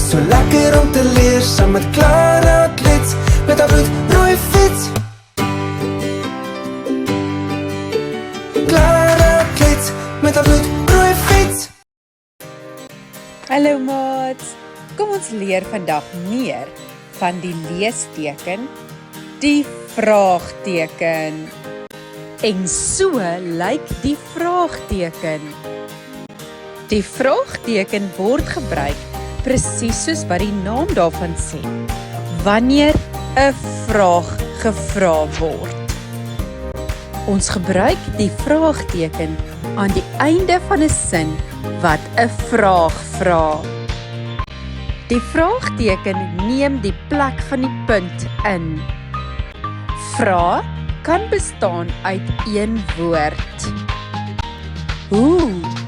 is so lekker om te leer saam met Klara, Klets, met haar bloedrooi fiets. Klara, Klets, met haar bloedrooi fiets. Hallo maats, kom ons leer vandag meer van die leesteken, die vraagteken. En so lyk die vraagteken. Die vraagteken word gebruik presies soos wat die naam daarvan sê, wanneer 'n vraag gevra word. Ons gebruik die vraagteken aan die einde van 'n sin wat 'n vraag vra. Die vraagteken neem die plek van die punt in. Vra kan bestaan uit een woord. Hoe?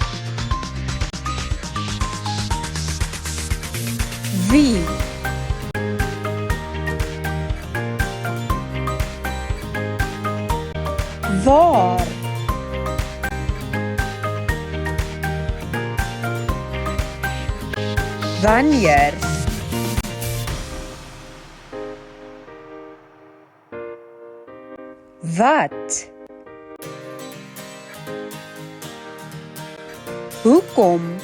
Wie? Waar? Wanneer? Wat? Hoekom?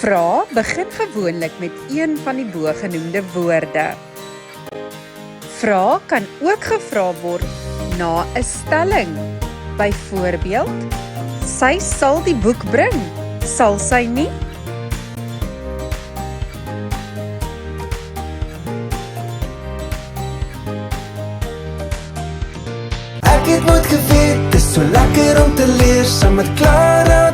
Vra begin gewoonlik met een van die bogenoemde woorde. Vra kan ook gevra word na 'n stelling. Byvoorbeeld, sy sal die boek bring, sal sy nie? Ek het nooit geweet, dis so lekker om te leer saam met Klara,